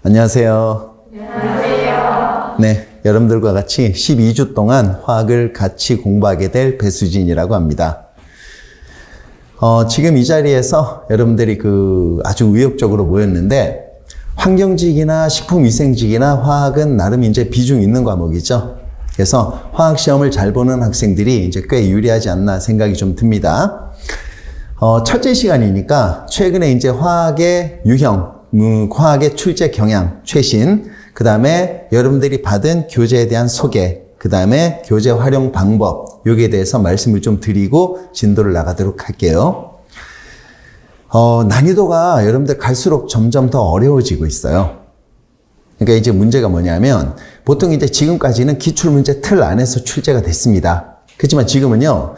안녕하세요. 안녕하세요. 네, 여러분들과 같이 12주 동안 화학을 같이 공부하게 될 배수진이라고 합니다. 지금 이 자리에서 여러분들이 아주 의욕적으로 모였는데, 환경직이나 식품위생직이나 화학은 나름 이제 비중 있는 과목이죠. 그래서 화학 시험을 잘 보는 학생들이 이제 꽤 유리하지 않나 생각이 좀 듭니다. 첫째 시간이니까 최근에 이제 화학의 유형, 화학의 출제 경향, 최신, 그 다음에 여러분들이 받은 교재에 대한 소개, 그 다음에 교재 활용 방법, 여기에 대해서 말씀을 좀 드리고 진도를 나가도록 할게요. 난이도가 여러분들 갈수록 점점 더 어려워지고 있어요. 그러니까 이제 문제가 뭐냐면, 보통 이제 지금까지는 기출문제 틀 안에서 출제가 됐습니다. 그렇지만 지금은요,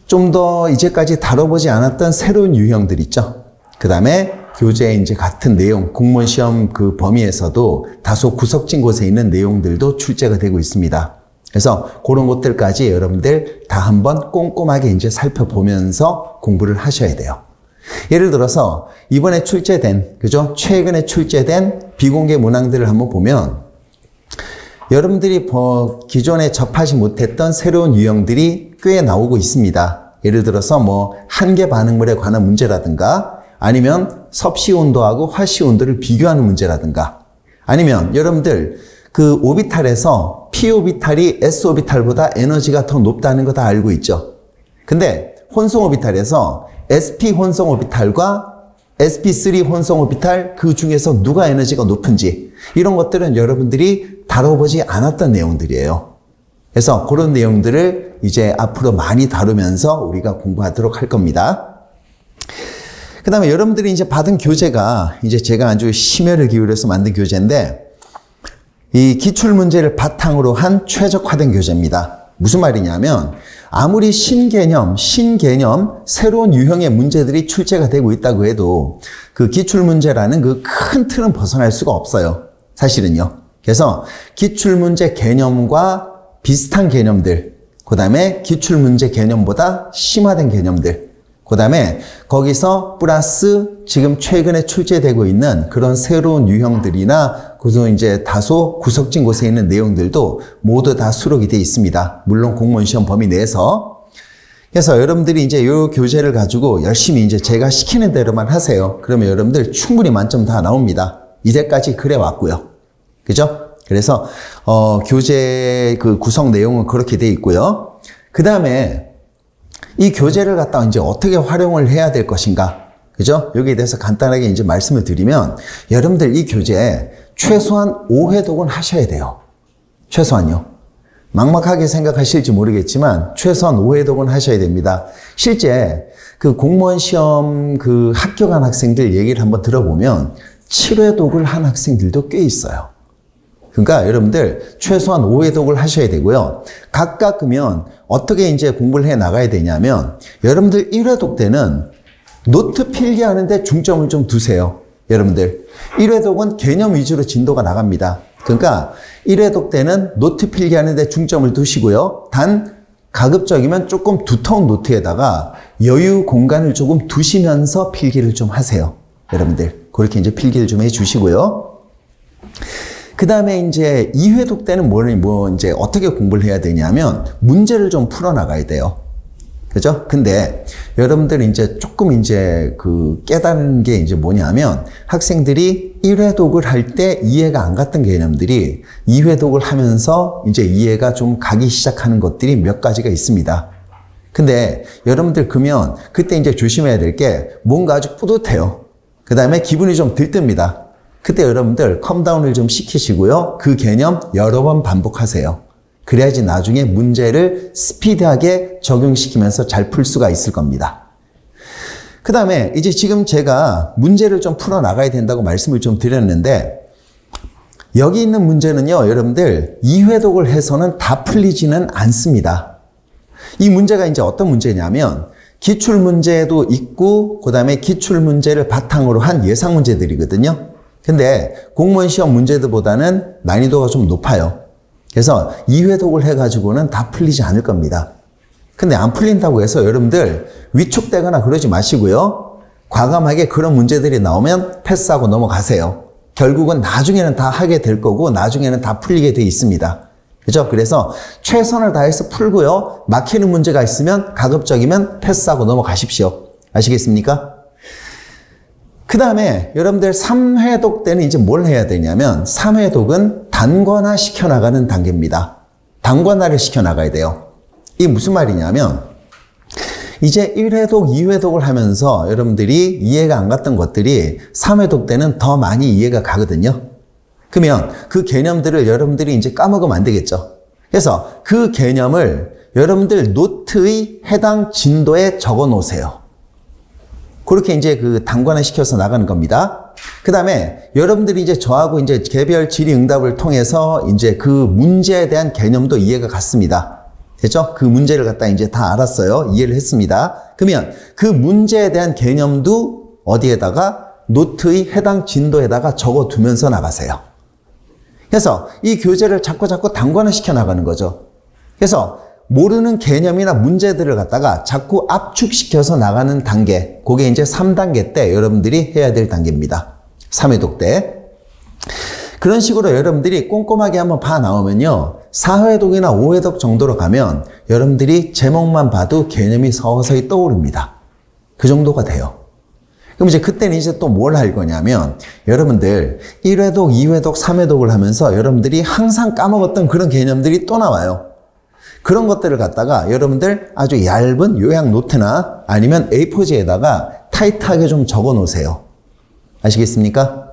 좀 더 이제까지 다뤄보지 않았던 새로운 유형들 있죠. 그 다음에 교재에 이제 같은 내용, 공무원 시험 그 범위에서도 다소 구석진 곳에 있는 내용들도 출제가 되고 있습니다. 그래서 그런 것들까지 여러분들 다 한번 꼼꼼하게 이제 살펴보면서 공부를 하셔야 돼요. 예를 들어서 이번에 출제된, 그죠? 최근에 출제된 비공개 문항들을 한번 보면 여러분들이 기존에 접하지 못했던 새로운 유형들이 꽤 나오고 있습니다. 예를 들어서 한계 반응물에 관한 문제라든가, 아니면 섭씨 온도하고 화씨 온도를 비교하는 문제라든가, 아니면 여러분들 그 오비탈에서 p 오비탈이 s 오비탈보다 에너지가 더 높다는 거 다 알고 있죠. 근데 혼성 오비탈에서 sp 혼성 오비탈과 sp3 혼성 오비탈 그 중에서 누가 에너지가 높은지, 이런 것들은 여러분들이 다뤄보지 않았던 내용들이에요. 그래서 그런 내용들을 이제 앞으로 많이 다루면서 우리가 공부하도록 할 겁니다. 그 다음에 여러분들이 이제 받은 교재가 이제 제가 아주 심혈을 기울여서 만든 교재인데, 이 기출문제를 바탕으로 한 최적화된 교재입니다. 무슨 말이냐면, 아무리 신개념, 새로운 유형의 문제들이 출제가 되고 있다고 해도 그 기출문제라는 그 큰 틀은 벗어날 수가 없어요. 사실은요. 그래서 기출문제 개념과 비슷한 개념들, 그 다음에 기출문제 개념보다 심화된 개념들, 그 다음에 거기서 플러스 지금 최근에 출제되고 있는 그런 새로운 유형들이나 그래서 이제 다소 구석진 곳에 있는 내용들도 모두 다 수록이 되어 있습니다. 물론 공무원 시험 범위 내에서. 그래서 여러분들이 이제 이 교재를 가지고 열심히 이제 제가 시키는 대로만 하세요. 그러면 여러분들 충분히 만점 다 나옵니다. 이제까지 그래 왔고요. 그죠? 그래서 교재 그 구성 내용은 그렇게 되어 있고요. 그 다음에 이 교재를 갖다가 이제 어떻게 활용을 해야 될 것인가, 그죠? 여기에 대해서 간단하게 이제 말씀을 드리면, 여러분들 이 교재 최소한 5회독은 하셔야 돼요. 최소한요. 막막하게 생각하실지 모르겠지만 최소한 5회독은 하셔야 됩니다. 실제 그 공무원 시험 그 합격한 학생들 얘기를 한번 들어보면 7회독을 한 학생들도 꽤 있어요. 그러니까 여러분들 최소한 5회독을 하셔야 되고요. 각각 그러면 어떻게 이제 공부를 해 나가야 되냐면, 여러분들 1회독 때는 노트 필기하는데 중점을 좀 두세요. 여러분들 1회독은 개념 위주로 진도가 나갑니다. 그러니까 1회독 때는 노트 필기하는데 중점을 두시고요. 단 가급적이면 조금 두터운 노트에다가 여유 공간을 조금 두시면서 필기를 좀 하세요. 여러분들 그렇게 이제 필기를 좀 해주시고요. 그 다음에 이제 2회독 때는 이제 어떻게 공부를 해야 되냐면, 문제를 좀 풀어나가야 돼요. 그죠? 근데 여러분들 이제 조금 이제 깨달은 게 이제 뭐냐면, 학생들이 1회독을 할 때 이해가 안 갔던 개념들이 2회독을 하면서 이제 이해가 좀 가기 시작하는 것들이 몇 가지가 있습니다. 근데 여러분들 그러면 그때 이제 조심해야 될 게, 뭔가 아주 뿌듯해요. 그 다음에 기분이 좀 들뜹니다. 그때 여러분들 컴다운을 좀 시키시고요. 그 개념 여러 번 반복하세요. 그래야지 나중에 문제를 스피디하게 적용시키면서 잘 풀 수가 있을 겁니다. 그 다음에 이제 지금 제가 문제를 좀 풀어나가야 된다고 말씀을 좀 드렸는데, 여기 있는 문제는요, 여러분들 2회독을 해서는 다 풀리지는 않습니다. 이 문제가 이제 어떤 문제냐면, 기출문제도 있고 그 다음에 기출문제를 바탕으로 한 예상문제들이거든요. 근데 공무원 시험 문제들보다는 난이도가 좀 높아요. 그래서 2회독을 해가지고는 다 풀리지 않을 겁니다. 근데 안 풀린다고 해서 여러분들 위축되거나 그러지 마시고요. 과감하게 그런 문제들이 나오면 패스하고 넘어가세요. 결국은 나중에는 다 하게 될 거고 나중에는 다 풀리게 돼 있습니다. 그죠? 그래서 최선을 다해서 풀고요. 막히는 문제가 있으면 가급적이면 패스하고 넘어가십시오. 아시겠습니까? 그 다음에 여러분들 3회독 때는 이제 뭘 해야 되냐면 3회독은 단권화 시켜나가는 단계입니다. 단권화를 시켜나가야 돼요. 이게 무슨 말이냐면 이제 1회독, 2회독을 하면서 여러분들이 이해가 안 갔던 것들이 3회독 때는 더 많이 이해가 가거든요. 그러면 그 개념들을 여러분들이 이제 까먹으면 안 되겠죠. 그래서 그 개념을 여러분들 노트의 해당 진도에 적어 놓으세요. 그렇게 이제 그 단권화 시켜서 나가는 겁니다. 그 다음에 여러분들이 이제 저하고 이제 개별 질의응답을 통해서 이제 그 문제에 대한 개념도 이해가 갔습니다. 됐죠? 그 문제를 갖다 이제 다 알았어요. 이해를 했습니다. 그러면 그 문제에 대한 개념도 어디에다가 노트의 해당 진도에다가 적어 두면서 나가세요. 그래서 이 교재를 자꾸 단권화 시켜 나가는 거죠. 그래서 모르는 개념이나 문제들을 갖다가 자꾸 압축시켜서 나가는 단계, 그게 이제 3단계 때 여러분들이 해야 될 단계입니다. 3회독 때. 그런 식으로 여러분들이 꼼꼼하게 한번 봐 나오면요. 4회독이나 5회독 정도로 가면 여러분들이 제목만 봐도 개념이 서서히 떠오릅니다. 그 정도가 돼요. 그럼 이제 그때는 이제 또 뭘 할 거냐면 여러분들 1회독, 2회독, 3회독을 하면서 여러분들이 항상 까먹었던 그런 개념들이 또 나와요. 그런 것들을 갖다가 여러분들 아주 얇은 요약 노트나 아니면 A4지에다가 타이트하게 좀 적어 놓으세요. 아시겠습니까?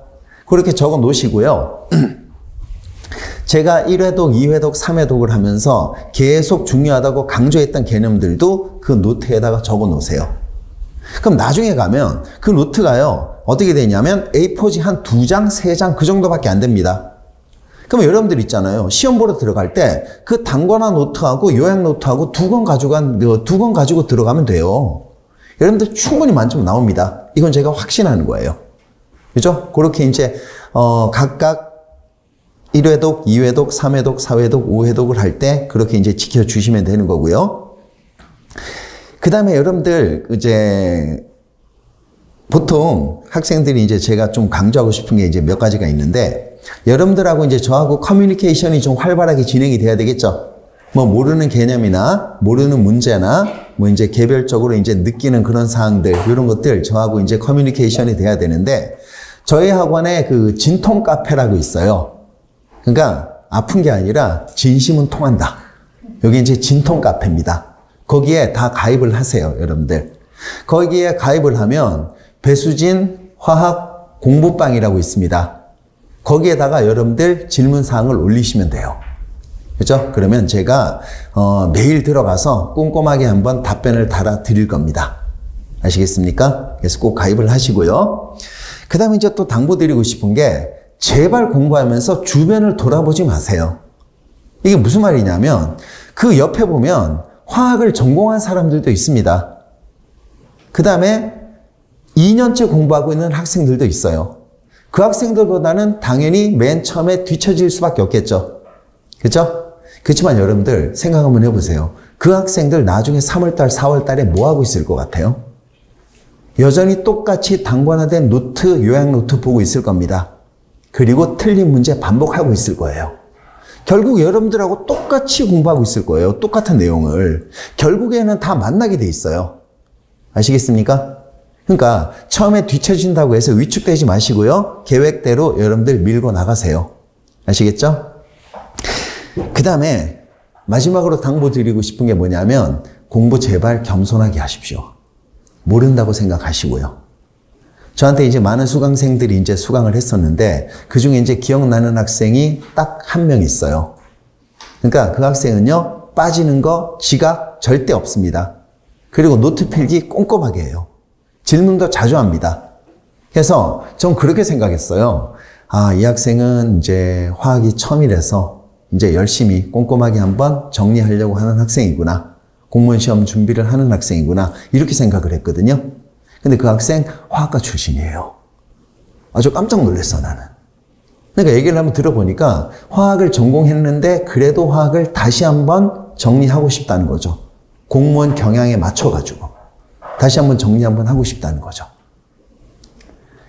그렇게 적어 놓으시고요. 제가 1회독, 2회독, 3회독을 하면서 계속 중요하다고 강조했던 개념들도 그 노트에다가 적어 놓으세요. 그럼 나중에 가면 그 노트가요, 어떻게 되냐면 A4지 한 2장, 3장 그 정도밖에 안 됩니다. 그럼 여러분들 있잖아요. 시험 보러 들어갈 때 그 단권화 노트하고 요약 노트하고 두 권 가지고 들어가면 돼요. 여러분들 충분히 만점 나옵니다. 이건 제가 확신하는 거예요. 그죠? 그렇게 이제 각각 1회독, 2회독, 3회독, 4회독, 5회독을 할 때 그렇게 이제 지켜주시면 되는 거고요. 그 다음에 여러분들 이제 보통 학생들이 이제 제가 좀 강조하고 싶은 게 이제 몇 가지가 있는데 여러분들하고 이제 저하고 커뮤니케이션이 좀 활발하게 진행이 돼야 되겠죠. 뭐 모르는 개념이나 모르는 문제나 뭐 이제 개별적으로 이제 느끼는 그런 사항들 이런 것들 저하고 이제 커뮤니케이션이 돼야 되는데 저희 학원에 그 진통 카페라고 있어요. 그러니까 아픈 게 아니라 진심은 통한다. 여기 이제 진통 카페입니다. 거기에 다 가입을 하세요, 여러분들. 거기에 가입을 하면 배수진 화학 공부방이라고 있습니다. 거기에다가 여러분들 질문사항을 올리시면 돼요. 그죠? 그러면 제가 매일 들어가서 꼼꼼하게 한번 답변을 달아 드릴 겁니다. 아시겠습니까? 그래서 꼭 가입을 하시고요. 그 다음에 이제 또 당부드리고 싶은 게 제발 공부하면서 주변을 돌아보지 마세요. 이게 무슨 말이냐면 그 옆에 보면 화학을 전공한 사람들도 있습니다. 그 다음에 2년째 공부하고 있는 학생들도 있어요. 그 학생들보다는 당연히 맨 처음에 뒤처질 수밖에 없겠죠. 그렇죠? 그렇지만 여러분들 생각 한번 해보세요. 그 학생들 나중에 3월달, 4월달에 뭐 하고 있을 것 같아요? 여전히 똑같이 단권화된 노트, 요약 노트 보고 있을 겁니다. 그리고 틀린 문제 반복하고 있을 거예요. 결국 여러분들하고 똑같이 공부하고 있을 거예요. 똑같은 내용을. 결국에는 다 만나게 돼 있어요. 아시겠습니까? 그러니까 처음에 뒤처진다고 해서 위축되지 마시고요. 계획대로 여러분들 밀고 나가세요. 아시겠죠? 그 다음에 마지막으로 당부드리고 싶은 게 뭐냐면 공부 제발 겸손하게 하십시오. 모른다고 생각하시고요. 저한테 이제 많은 수강생들이 이제 수강을 했었는데 그 중에 이제 기억나는 학생이 딱 한 명 있어요. 그러니까 그 학생은요, 빠지는 거 지각 절대 없습니다. 그리고 노트 필기 꼼꼼하게 해요. 질문도 자주 합니다. 그래서 전 그렇게 생각했어요. 아, 이 학생은 이제 화학이 처음이라서 이제 열심히 꼼꼼하게 한번 정리하려고 하는 학생이구나. 공무원 시험 준비를 하는 학생이구나. 이렇게 생각을 했거든요. 근데 그 학생 화학과 출신이에요. 아주 깜짝 놀랐어, 나는. 그러니까 얘기를 한번 들어보니까 화학을 전공했는데 그래도 화학을 다시 한번 정리하고 싶다는 거죠. 공무원 경향에 맞춰가지고 다시 한번 정리 한번 하고 싶다는 거죠.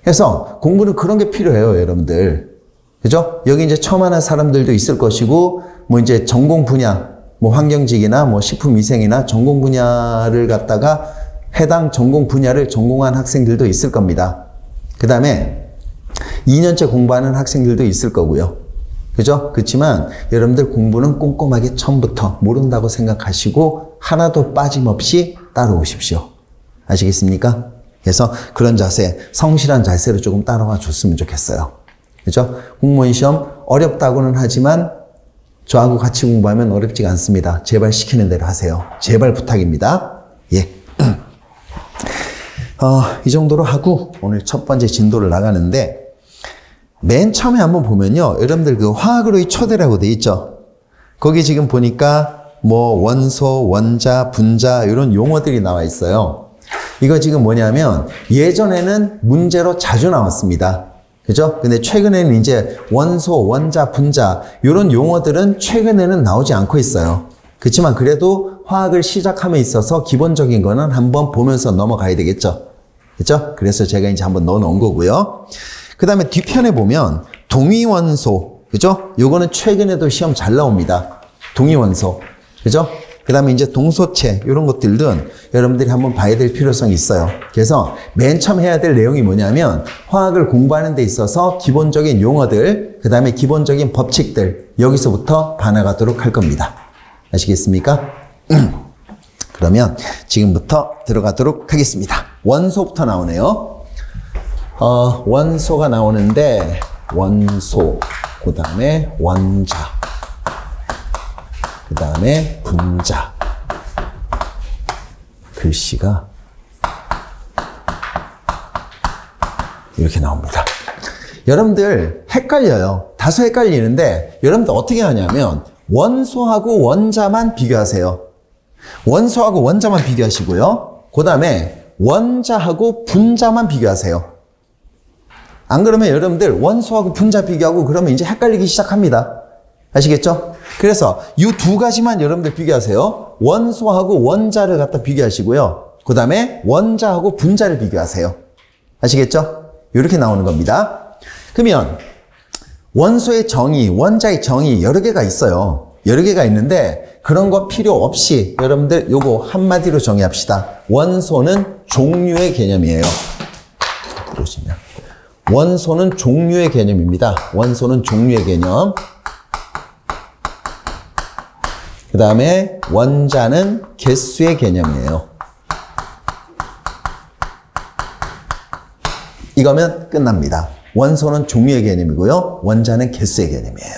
그래서 공부는 그런 게 필요해요, 여러분들. 그죠? 여기 이제 처음 하는 사람들도 있을 것이고, 뭐 이제 전공 분야, 뭐 환경직이나 뭐 식품위생이나 전공 분야를 갖다가 해당 전공 분야를 전공한 학생들도 있을 겁니다. 그 다음에 2년째 공부하는 학생들도 있을 거고요. 그죠? 그렇지만 여러분들 공부는 꼼꼼하게 처음부터 모른다고 생각하시고 하나도 빠짐없이 따라오십시오. 아시겠습니까? 그래서 그런 자세, 성실한 자세로 조금 따라와 줬으면 좋겠어요. 그죠? 공무원 시험 어렵다고는 하지만 저하고 같이 공부하면 어렵지가 않습니다. 제발 시키는 대로 하세요. 제발 부탁입니다. 예. 이 정도로 하고 오늘 첫 번째 진도를 나가는데, 맨 처음에 한번 보면요, 여러분들 그 화학으로의 초대라고 돼 있죠. 거기 지금 보니까 뭐 원소, 원자, 분자 이런 용어들이 나와 있어요. 이거 지금 뭐냐면 예전에는 문제로 자주 나왔습니다. 그죠? 근데 최근에는 이제 원소, 원자, 분자 이런 용어들은 최근에는 나오지 않고 있어요. 그렇지만 그래도 화학을 시작함에 있어서 기본적인 거는 한번 보면서 넘어가야 되겠죠. 그죠? 그래서 제가 이제 한번 넣어 놓은 거고요. 그 다음에 뒤편에 보면 동위원소, 그죠? 요거는 최근에도 시험 잘 나옵니다. 동위원소, 그죠? 그 다음에 이제 동소체, 이런 것들은 여러분들이 한번 봐야 될 필요성이 있어요. 그래서 맨 처음 해야 될 내용이 뭐냐면 화학을 공부하는 데 있어서 기본적인 용어들, 그 다음에 기본적인 법칙들, 여기서부터 봐나가도록 할 겁니다. 아시겠습니까? 그러면 지금부터 들어가도록 하겠습니다. 원소부터 나오네요. 원소가 나오는데 원소, 그 다음에 원자, 그 다음에 분자. 글씨가 이렇게 나옵니다. 여러분들 헷갈려요. 다소 헷갈리는데 여러분들 어떻게 하냐면 원소하고 원자만 비교하세요. 원소하고 원자만 비교하시고요. 그 다음에 원자하고 분자만 비교하세요. 안 그러면 여러분들 원소하고 분자 비교하고 그러면 이제 헷갈리기 시작합니다. 아시겠죠? 그래서 이 두 가지만 여러분들 비교하세요. 원소하고 원자를 갖다 비교하시고요. 그 다음에 원자하고 분자를 비교하세요. 아시겠죠? 이렇게 나오는 겁니다. 그러면 원소의 정의, 원자의 정의 여러 개가 있어요. 여러 개가 있는데 그런 거 필요 없이 여러분들 요거 한마디로 정의합시다. 원소는 종류의 개념이에요. 보시면 원소는 종류의 개념입니다. 원소는 종류의 개념. 그 다음에 원자는 개수의 개념이에요. 이거면 끝납니다. 원소는 종류의 개념이고요. 원자는 개수의 개념이에요.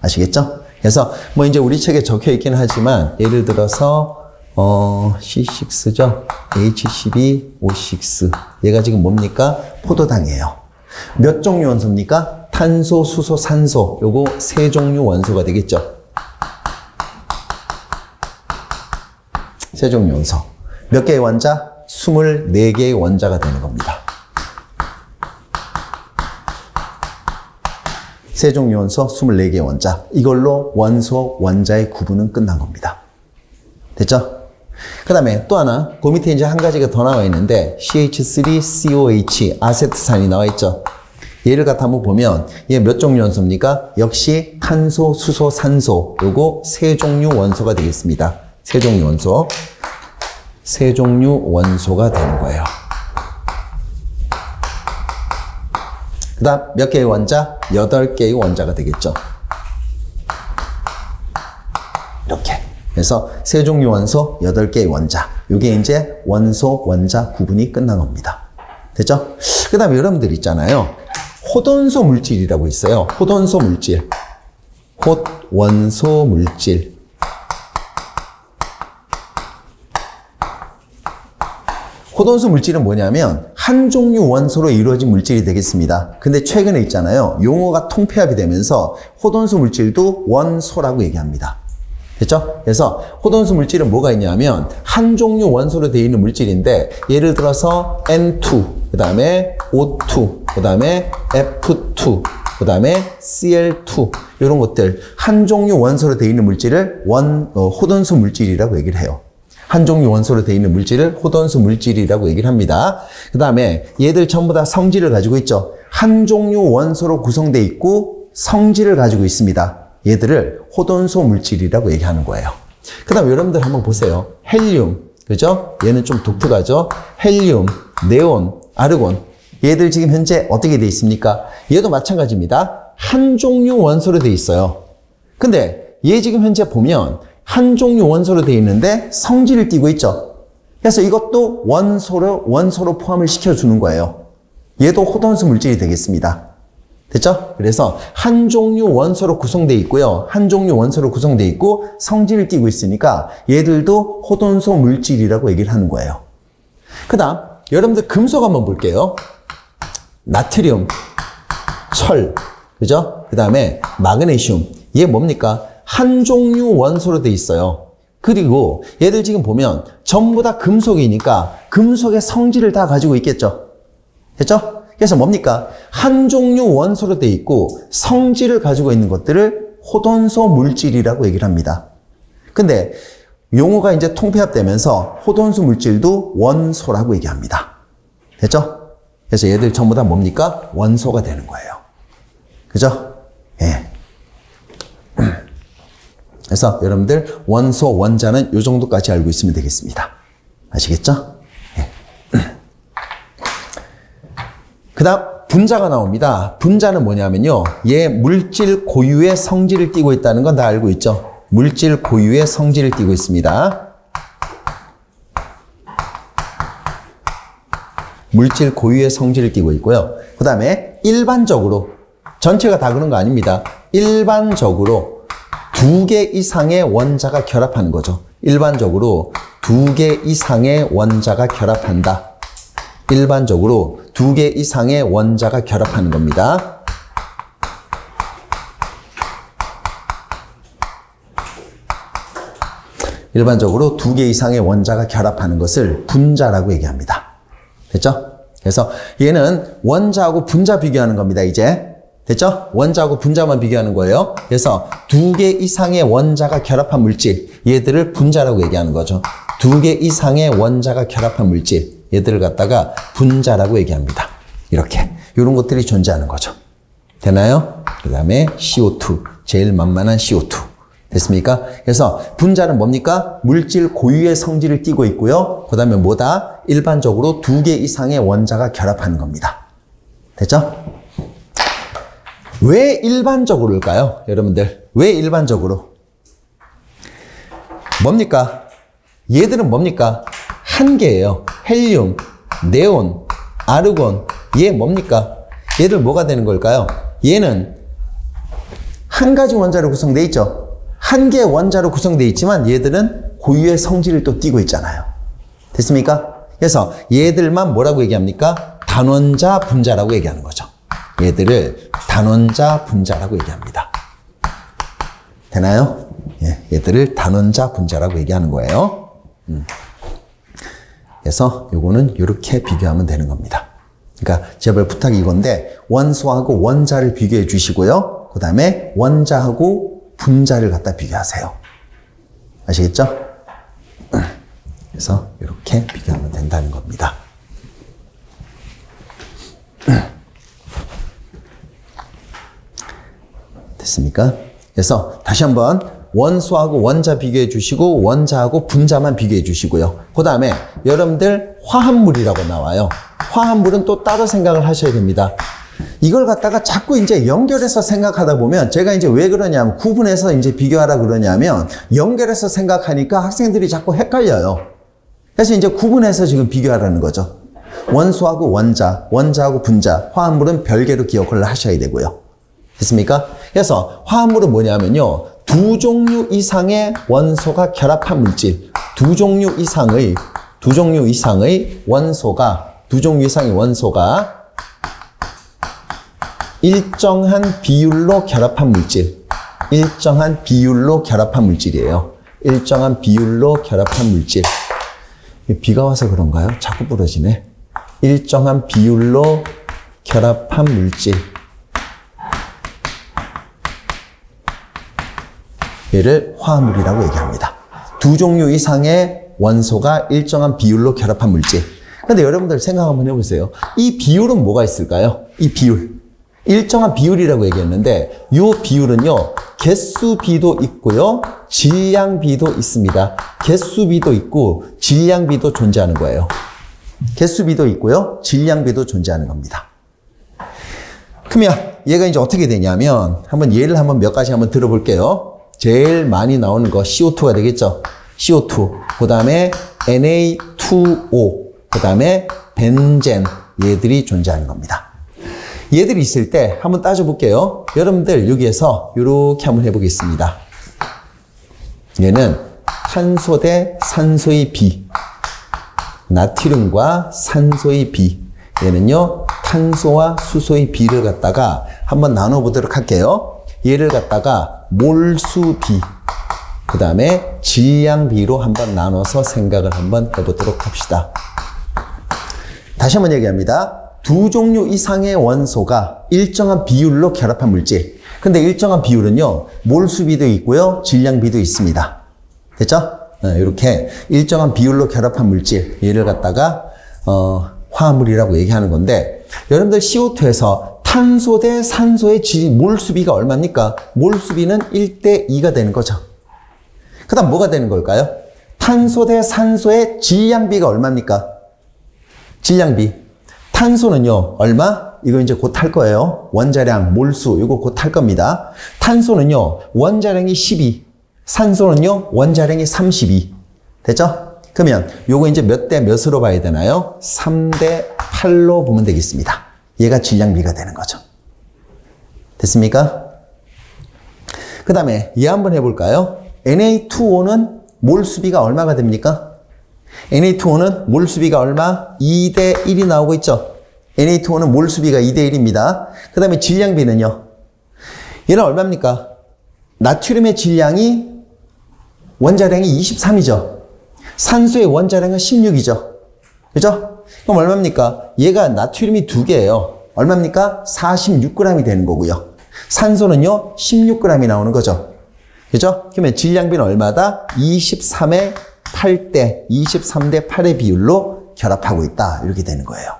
아시겠죠? 그래서 뭐 이제 우리 책에 적혀 있긴 하지만 예를 들어서 C6죠. H12O6. 얘가 지금 뭡니까? 포도당이에요. 몇 종류 원소입니까? 탄소, 수소, 산소. 요거 세 종류 원소가 되겠죠. 세 종류 원소. 몇 개의 원자? 24개의 원자가 되는 겁니다. 세 종류 원소, 24개의 원자. 이걸로 원소, 원자의 구분은 끝난 겁니다. 됐죠? 그 다음에 또 하나, 그 밑에 이제 한 가지가 더 나와 있는데 CH3COH, 아세트산이 나와 있죠. 얘를 갖다 한번 보면 얘 몇 종류 원소입니까? 역시 탄소, 수소, 산소. 요거 세 종류 원소가 되겠습니다. 세 종류 원소. 세 종류 원소가 되는 거예요. 그 다음 몇 개의 원자? 8개의 원자가 되겠죠. 이렇게. 그래서 세 종류 원소, 8개의 원자. 이게 이제 원소, 원자 구분이 끝난 겁니다. 됐죠? 그 다음에 여러분들 있잖아요. 호돈소 물질이라고 있어요. 호돈소 물질. 톳원소 물질. 호돈소 물질은 뭐냐면 한 종류 원소로 이루어진 물질이 되겠습니다. 근데 최근에 있잖아요. 용어가 통폐합이 되면서 호돈소 물질도 원소라고 얘기합니다. 됐죠? 그래서 호돈소 물질은 뭐가 있냐면 한 종류 원소로 되어 있는 물질인데 예를 들어서 N2, 그 다음에 O2, 그 다음에 F2, 그 다음에 Cl2 이런 것들 한 종류 원소로 되어 있는 물질을 호돈소 물질이라고 얘기를 해요. 한 종류 원소로 되어 있는 물질을 호돈수 물질이라고 얘기를 합니다. 그 다음에 얘들 전부 다 성질을 가지고 있죠. 한 종류 원소로 구성되어 있고 성질을 가지고 있습니다. 얘들을 호돈소 물질이라고 얘기하는 거예요. 그 다음 여러분들 한번 보세요. 헬륨, 그죠? 얘는 좀 독특하죠? 헬륨, 네온, 아르곤. 얘들 지금 현재 어떻게 되어 있습니까? 얘도 마찬가지입니다. 한 종류 원소로 되어 있어요. 근데 얘 지금 현재 보면 한 종류 원소로 되어 있는데 성질을 띠고 있죠. 그래서 이것도 원소로 포함을 시켜주는 거예요. 얘도 호돈수 물질이 되겠습니다. 됐죠? 그래서 한 종류 원소로 구성되어 있고요. 한 종류 원소로 구성되어 있고 성질을 띠고 있으니까 얘들도 호돈소 물질이라고 얘기를 하는 거예요. 그 다음 여러분들 금속 한번 볼게요. 나트륨, 철, 그죠? 그 다음에 마그네슘. 얘 뭡니까? 한 종류 원소로 되어 있어요. 그리고 얘들 지금 보면 전부 다 금속이니까 금속의 성질을 다 가지고 있겠죠? 됐죠? 그래서 뭡니까? 한 종류 원소로 되어 있고 성질을 가지고 있는 것들을 호돈소 물질이라고 얘기를 합니다. 근데 용어가 이제 통폐합되면서 호돈소 물질도 원소라고 얘기합니다. 됐죠? 그래서 얘들 전부 다 뭡니까? 원소가 되는 거예요. 그죠? 예. 그래서 여러분들 원소, 원자는 이 정도까지 알고 있으면 되겠습니다. 아시겠죠? 예. 그 다음 분자가 나옵니다. 분자는 뭐냐면요. 얘 물질 고유의 성질을 띠고 있다는 건 다 알고 있죠. 물질 고유의 성질을 띠고 있습니다. 물질 고유의 성질을 띠고 있고요. 그 다음에 일반적으로, 전체가 다 그런 거 아닙니다. 일반적으로 2개 이상의 원자가 결합하는 거죠. 일반적으로 2개 이상의 원자가 결합한다. 일반적으로 2개 이상의 원자가 결합하는 겁니다. 일반적으로 2개 이상의 원자가 결합하는 것을 분자라고 얘기합니다. 됐죠? 그래서 얘는 원자하고 분자 비교하는 겁니다, 이제. 됐죠? 원자하고 분자만 비교하는 거예요. 그래서 2개 이상의 원자가 결합한 물질, 얘들을 분자라고 얘기하는 거죠. 2개 이상의 원자가 결합한 물질, 얘들을 갖다가 분자라고 얘기합니다. 이렇게. 이런 것들이 존재하는 거죠. 되나요? 그 다음에 CO2. 제일 만만한 CO2. 됐습니까? 그래서 분자는 뭡니까? 물질 고유의 성질을 띠고 있고요. 그 다음에 뭐다? 일반적으로 2개 이상의 원자가 결합하는 겁니다. 됐죠? 왜 일반적으로일까요? 여러분들. 왜 일반적으로? 뭡니까? 얘들은 뭡니까? 한 개예요. 헬륨, 네온, 아르곤. 얘 뭡니까? 얘들 뭐가 되는 걸까요? 얘는 한 가지 원자로 구성되어 있죠. 한 개의 원자로 구성되어 있지만 얘들은 고유의 성질을 또 띠고 있잖아요. 됐습니까? 그래서 얘들만 뭐라고 얘기합니까? 단원자 분자라고 얘기하는 거죠. 얘들을 단원자 분자라고 얘기합니다. 되나요? 예, 얘들을 단원자 분자라고 얘기하는 거예요. 그래서 요거는 이렇게 비교하면 되는 겁니다. 그러니까 제발 부탁이 이건데 원소하고 원자를 비교해 주시고요. 그 다음에 원자하고 분자를 갖다 비교하세요. 아시겠죠? 그래서 이렇게 비교하면 된다는 겁니다. 됐습니까? 그래서 다시 한번 원소하고 원자 비교해 주시고 원자하고 분자만 비교해 주시고요. 그 다음에 여러분들 화합물이라고 나와요. 화합물은 또 따로 생각을 하셔야 됩니다. 이걸 갖다가 자꾸 이제 연결해서 생각하다 보면 제가 이제 왜 그러냐면 구분해서 이제 비교하라 그러냐면 연결해서 생각하니까 학생들이 자꾸 헷갈려요. 그래서 이제 구분해서 지금 비교하라는 거죠. 원소하고 원자, 원자하고 분자, 화합물은 별개로 기억을 하셔야 되고요. 됐습니까? 그래서 화합물은 뭐냐면요. 2종류 이상의 원소가 결합한 물질, 2종류 이상의 원소가, 2종류 이상의 원소가 일정한 비율로 결합한 물질, 일정한 비율로 결합한 물질이에요. 일정한 비율로 결합한 물질. 비가 와서 그런가요? 자꾸 부러지네. 일정한 비율로 결합한 물질. 얘를 화합물이라고 얘기합니다. 2종류 이상의 원소가 일정한 비율로 결합한 물질. 근데 여러분들 생각 한번 해보세요. 이 비율은 뭐가 있을까요? 이 비율. 일정한 비율이라고 얘기했는데 이 비율은요. 개수비도 있고요. 질량비도 있습니다. 개수비도 있고 질량비도 존재하는 거예요. 개수비도 있고요. 질량비도 존재하는 겁니다. 그러면 얘가 이제 어떻게 되냐면 한번 예를 한번 몇 가지 한번 들어볼게요. 제일 많이 나오는 거 CO2가 되겠죠. CO2, 그 다음에 Na2O, 그 다음에 벤젠, 얘들이 존재하는 겁니다. 얘들이 있을 때 한번 따져볼게요. 여러분들 여기에서 이렇게 한번 해보겠습니다. 얘는 탄소 대 산소의 비, 나트륨과 산소의 비, 얘는요 탄소와 수소의 비를 갖다가 한번 나눠보도록 할게요. 얘를 갖다가 몰수비, 그 다음에 질량비로 한번 나눠서 생각을 한번 해보도록 합시다. 다시 한번 얘기합니다. 두 종류 이상의 원소가 일정한 비율로 결합한 물질. 근데 일정한 비율은요, 몰수비도 있고요, 질량비도 있습니다. 됐죠? 이렇게 일정한 비율로 결합한 물질, 얘를 갖다가 화합물이라고 얘기하는 건데, 여러분들 CO2에서 탄소 대 산소의 몰수비가 얼마입니까? 몰수비는 1대2가 되는 거죠. 그 다음 뭐가 되는 걸까요? 탄소 대 산소의 질량비가 얼마입니까? 질량비. 탄소는요, 얼마? 이거 이제 곧 할 거예요. 원자량, 몰수, 이거 곧 할 겁니다. 탄소는요, 원자량이 12, 산소는요, 원자량이 32. 됐죠? 그러면 요거 이제 몇 대 몇으로 봐야 되나요? 3대 8로 보면 되겠습니다. 얘가 질량비가 되는 거죠. 됐습니까? 그 다음에 얘 한번 해볼까요? Na2O는 몰수비가 얼마가 됩니까? Na2O는 몰수비가 얼마? 2대 1이 나오고 있죠? Na2O는 몰수비가 2대 1입니다. 그 다음에 질량비는요? 얘는 얼마입니까? 나트륨의 질량이 원자량이 23이죠? 산소의 원자량은 16이죠? 그죠? 그럼 얼마입니까? 얘가 나트륨이 2개예요. 얼마입니까? 46g이 되는 거고요. 산소는요, 16g이 나오는 거죠. 그죠? 그러면 질량비는 얼마다? 23의 8대, 23대 8의 비율로 결합하고 있다. 이렇게 되는 거예요.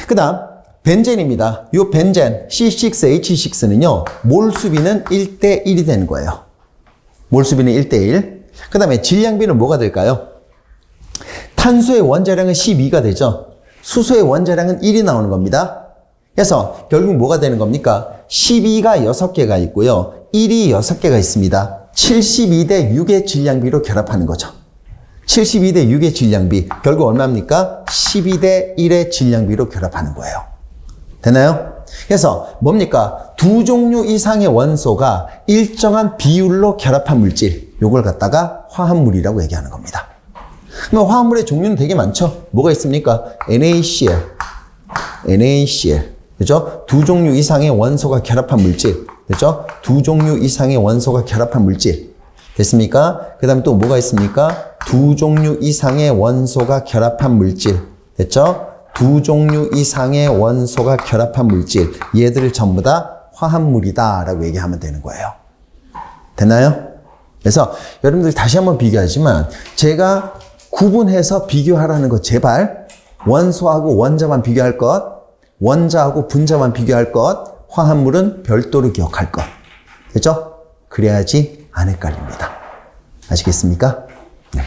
그 다음, 벤젠입니다. 이 벤젠, C6H6는요, 몰수비는 1대 1이 되는 거예요. 몰수비는 1대 1. 그 다음에 질량비는 뭐가 될까요? 탄소의 원자량은 12가 되죠. 수소의 원자량은 1이 나오는 겁니다. 그래서 결국 뭐가 되는 겁니까? 12가 6개가 있고요. 1이 6개가 있습니다. 72대 6의 질량비로 결합하는 거죠. 72대 6의 질량비. 결국 얼마입니까? 12대 1의 질량비로 결합하는 거예요. 되나요? 그래서 뭡니까? 두 종류 이상의 원소가 일정한 비율로 결합한 물질. 요걸 갖다가 화합물이라고 얘기하는 겁니다. 그럼 화합물의 종류는 되게 많죠? 뭐가 있습니까? NaCl, NaCl. 그죠? 두 종류 이상의 원소가 결합한 물질. 그죠? 두 종류 이상의 원소가 결합한 물질. 됐습니까? 그 다음에 또 뭐가 있습니까? 두 종류 이상의 원소가 결합한 물질. 됐죠? 두 종류 이상의 원소가 결합한 물질. 얘들을 전부 다 화합물이다 라고 얘기하면 되는 거예요. 됐나요? 그래서 여러분들 다시 한번 비교하지만 제가 구분해서 비교하라는 거 제발 원소하고 원자만 비교할 것, 원자하고 분자만 비교할 것, 화합물은 별도로 기억할 것. 됐죠? 그래야지 안 헷갈립니다. 아시겠습니까? 네.